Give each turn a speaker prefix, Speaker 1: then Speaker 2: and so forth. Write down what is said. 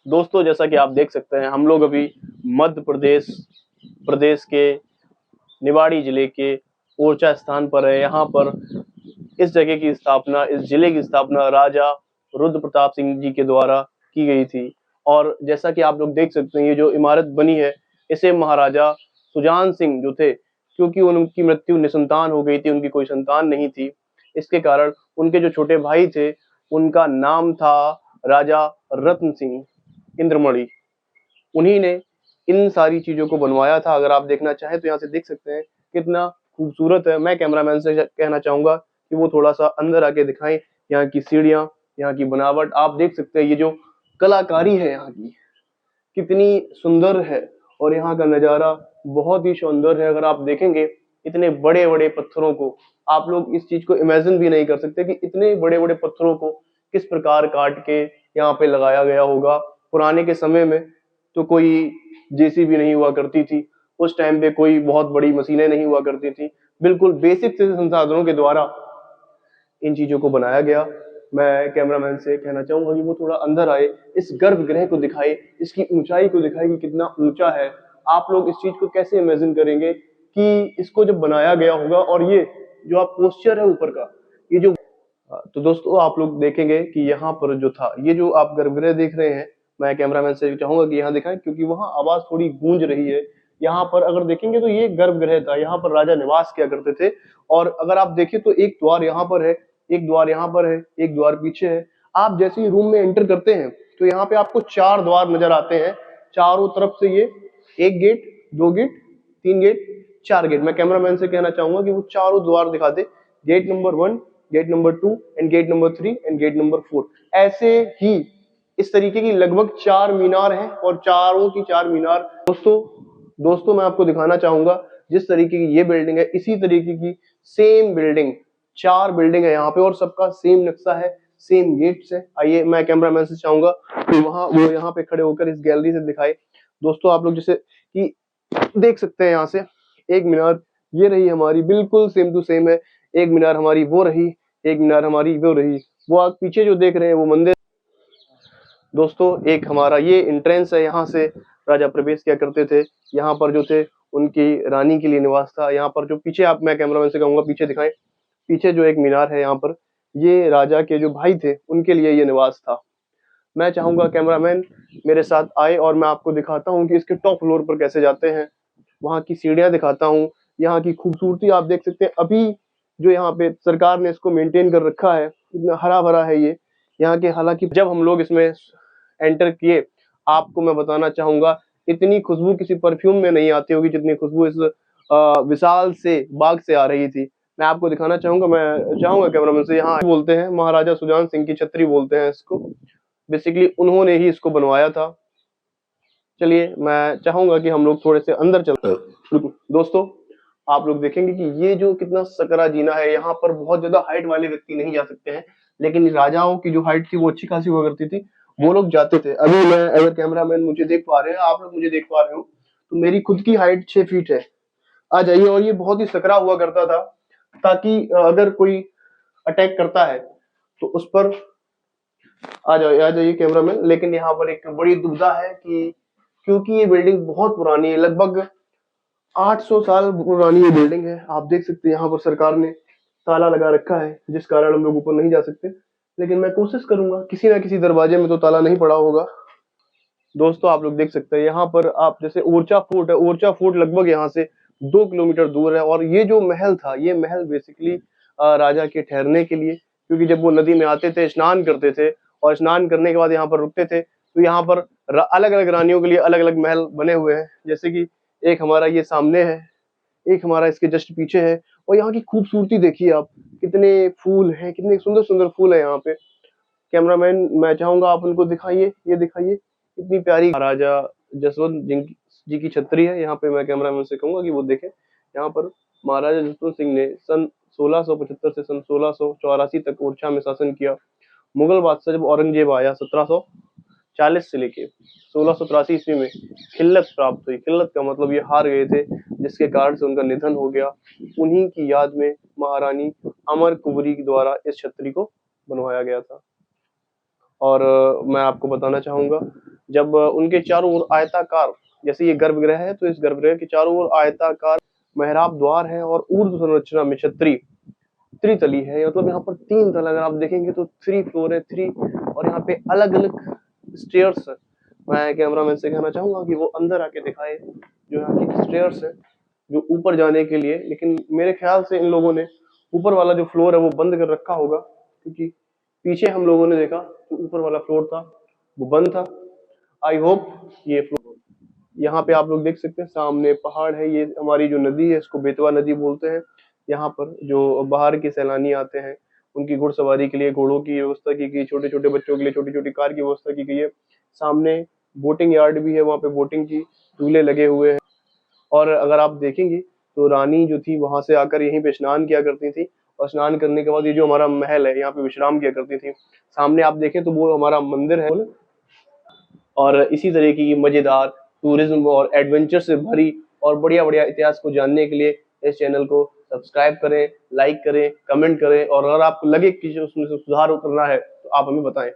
Speaker 1: दोस्तों जैसा कि आप देख सकते हैं, हम लोग अभी मध्य प्रदेश प्रदेश के निवाड़ी जिले के ओरछा स्थान पर है। यहाँ पर इस जगह की स्थापना, इस जिले की स्थापना राजा रुद्र प्रताप सिंह जी के द्वारा की गई थी। और जैसा कि आप लोग देख सकते हैं, ये जो इमारत बनी है, इसे महाराजा सुजान सिंह जो थे, क्योंकि उनकी मृत्यु निसंतान हो गई थी, उनकी कोई संतान नहीं थी, इसके कारण उनके जो छोटे भाई थे, उनका नाम था राजा रत्न सिंह इंद्रमणि। उन्हीं ने इन सारी चीजों को बनवाया था। अगर आप देखना चाहें तो यहाँ से देख सकते हैं कितना खूबसूरत है। मैं कैमरामैन से कहना चाहूंगा कि वो थोड़ा सा अंदर आके दिखाएं। यहाँ की सीढ़ियां, यहाँ की बनावट आप देख सकते हैं। ये जो कलाकारी है यहाँ की, कितनी सुंदर है। और यहाँ का नजारा बहुत ही शानदार है। अगर आप देखेंगे इतने बड़े बड़े पत्थरों को, आप लोग इस चीज को इमेजिन भी नहीं कर सकते कि इतने बड़े बड़े पत्थरों को किस प्रकार काट के यहाँ पे लगाया गया होगा। पुराने के समय में तो कोई जेसीबी नहीं हुआ करती थी, उस टाइम पे कोई बहुत बड़ी मशीनें नहीं हुआ करती थी। बिल्कुल बेसिक से संसाधनों के द्वारा इन चीजों को बनाया गया। मैं कैमरामैन से कहना चाहूंगा कि वो थोड़ा अंदर आए, इस गर्भगृह को दिखाए, इसकी ऊंचाई को दिखाए कि कितना ऊंचा है। आप लोग इस चीज को कैसे इमेजिन करेंगे कि इसको जब बनाया गया होगा। और ये जो आप पोस्चर है ऊपर का, ये जो तो दोस्तों आप लोग देखेंगे कि यहाँ पर जो था, ये जो आप गर्भगृह देख रहे हैं, मैं कैमरामैन से चाहूंगा कि यहाँ दिखाएं, क्योंकि वहाँ आवाज थोड़ी गूंज रही है। यहाँ पर अगर देखेंगे तो ये गर्भगृह था, यहाँ पर राजा निवास किया करते थे। और अगर आप देखें तो एक द्वार यहाँ पर है, एक द्वार यहाँ पर है, एक द्वार पीछे है। आप जैसे ही रूम में एंटर करते हैं तो यहाँ पे आपको 4 द्वार नजर आते हैं चारों तरफ से। ये 1 गेट, 2 गेट, 3 गेट, 4 गेट। मैं कैमरामैन से कहना चाहूंगा कि वो चारों द्वार दिखा दे। Gate number 1, gate number 2 and gate number 3 and gate number 4। ऐसे ही इस तरीके की लगभग 4 मीनार हैं और चारों की 4 मीनार दोस्तों मैं आपको दिखाना चाहूंगा जिस तरीके की ये बिल्डिंग है, इसी तरीके की सेम बिल्डिंग 4 बिल्डिंग है यहाँ पे और सबका सेम नक्शा है, सेम गेट्स है। आइए मैं कैमरामैन से चाहूंगा कि वो यहाँ पे खड़े होकर इस गैलरी से दिखाए। दोस्तों आप लोग जैसे कि देख सकते हैं, यहाँ से एक मीनार ये रही हमारी, बिल्कुल सेम टू सेम है। एक मीनार हमारी वो रही, एक मीनार हमारी वो रही। वो आप पीछे जो देख रहे हैं वो मंदिर। दोस्तों एक हमारा ये एंट्रेंस है, यहाँ से राजा प्रवेश किया करते थे। यहाँ पर जो थे उनकी रानी के लिए निवास था। यहाँ पर जो पीछे, आप मैं कैमरामैन से कहूंगा पीछे दिखाएं, पीछे जो एक मीनार है यहाँ पर, ये राजा के जो भाई थे उनके लिए ये निवास था। मैं चाहूंगा कैमरामैन मेरे साथ आए और मैं आपको दिखाता हूँ कि इसके टॉप फ्लोर पर कैसे जाते हैं। वहाँ की सीढ़ियां दिखाता हूँ, यहाँ की खूबसूरती आप देख सकते हैं। अभी जो यहाँ पे सरकार ने इसको मेंटेन कर रखा है, इतना हरा भरा है ये यहाँ के। हालांकि जब हम लोग इसमें एंटर किए, आपको मैं बताना चाहूंगा इतनी खुशबू किसी परफ्यूम में नहीं आती होगी जितनी खुशबू इस विशाल से बाग से आ रही थी। मैं आपको दिखाना चाहूंगा, मैं चाहूंगा कैमरामैन से। यहाँ बोलते हैं महाराजा सुजान सिंह की छतरी बोलते हैं इसको, बेसिकली उन्होंने ही इसको बनवाया था। चलिए मैं चाहूंगा कि हम लोग थोड़े से अंदर चलते हैं। दोस्तों आप लोग देखेंगे कि ये जो कितना सकरा जीना है, यहाँ पर बहुत ज्यादा हाइट वाले व्यक्ति नहीं जा सकते हैं, लेकिन राजाओं की जो हाइट थी वो अच्छी खासी हुआ करती थी, वो लोग जाते थे। अभी मैं, अगर कैमरामैन मुझे देख पा रहे हैं, आप लोग मुझे देख पा रहे हो, तो मेरी खुद की हाइट 6 फीट है। आ जाइए। और ये बहुत ही सकरा हुआ करता था, ताकि अगर कोई अटैक करता है तो उस पर आ जाइए कैमरामैन। लेकिन यहाँ पर एक बड़ी दुविधा है कि क्योंकि ये बिल्डिंग बहुत पुरानी है, लगभग 800 साल पुरानी ये बिल्डिंग है। आप देख सकते हैं यहाँ पर सरकार ने ताला लगा रखा है, जिस कारण हम लोग ऊपर नहीं जा सकते। लेकिन मैं कोशिश करूंगा, किसी ना किसी दरवाजे में तो ताला नहीं पड़ा होगा। दोस्तों आप लोग देख सकते हैं यहाँ पर, आप जैसे ओरछा फोर्ट है, ओरछा फोर्ट लगभग यहाँ से 2 किलोमीटर दूर है। और ये जो महल था, ये महल बेसिकली राजा के ठहरने के लिए, क्योंकि जब वो नदी में आते थे, स्नान करते थे और स्नान करने के बाद यहाँ पर रुकते थे, तो यहाँ पर अलग अलग रानियों के लिए अलग अलग महल बने हुए हैं। जैसे कि एक हमारा ये सामने है, एक हमारा इसके जस्ट पीछे है। और यहाँ की खूबसूरती देखिए आप, कितने फूल हैं, कितने सुंदर सुंदर फूल है यहाँ पे। कैमरामैन मैं चाहूंगा आप उनको दिखाइए, ये दिखाइए इतनी प्यारी महाराजा जसवंत जी की छतरी है। यहाँ पे मैं कैमरामैन से कहूंगा कि वो देखें। यहाँ पर महाराजा जसवंत सिंह ने सन 1675 से सन 1684 तक ओरछा में शासन किया। मुगल बादशाह जब औरंगजेब आया 1740 से लेके 1683 ईस्वी में खिल्लत प्राप्त हुई। खिल्लत का मतलब ये हार गए थे, जिसके कारण से उनका निधन हो गया। उन्हीं की याद में महारानी अमर कुंवरी के द्वारा इस छतरी को बनवाया गया था। और मैं आपको बताना चाहूंगा जब उनके चारों ओर आयताकार, जैसे ये गर्भगृह है तो इस गर्भगृह के चारों ओर आयताकार मेहराब द्वार है और ऊर्ध्व संरचना में छतरी त्रितली है, मतलब यहाँ पर 3 तल, अगर आप देखेंगे तो 3 फ्लोर है, 3। और यहाँ पे अलग अलग स्टेयर्स है। मैं कैमरामैन से कहना चाहूंगा कि वो अंदर आके दिखाए जो यहाँ की स्टेयर्स है जो ऊपर जाने के लिए, लेकिन मेरे ख्याल से इन लोगों ने ऊपर वाला जो फ्लोर है वो बंद कर रखा होगा, क्योंकि पीछे हम लोगों ने देखा तो ऊपर वाला फ्लोर था वो बंद था। आई होप ये फ्लोर, यहाँ पे आप लोग देख सकते हैं सामने पहाड़ है, ये हमारी जो नदी है इसको बेतवा नदी बोलते हैं। यहाँ पर जो बाहर के सैलानी आते हैं उनकी घुड़सवारी के लिए घोड़ों की व्यवस्था की गई, छोटे छोटे बच्चों के लिए छोटी छोटी कार की व्यवस्था की गई है। सामने बोटिंग यार्ड भी है, वहाँ पे बोटिंग की झूले लगे हुए हैं। और अगर आप देखेंगे तो रानी जो थी वहां से आकर यहीं पे स्नान किया करती थी, और स्नान करने के बाद ये जो हमारा महल है यहाँ पे विश्राम किया करती थी। सामने आप देखें तो वो हमारा मंदिर है। और इसी तरह की मजेदार टूरिज्म और एडवेंचर से भरी और बढ़िया बढ़िया इतिहास को जानने के लिए इस चैनल को सब्सक्राइब करें, लाइक करें, कमेंट करें, और अगर आपको लगे कि उसमें से सुधार करना है तो आप हमें बताएं।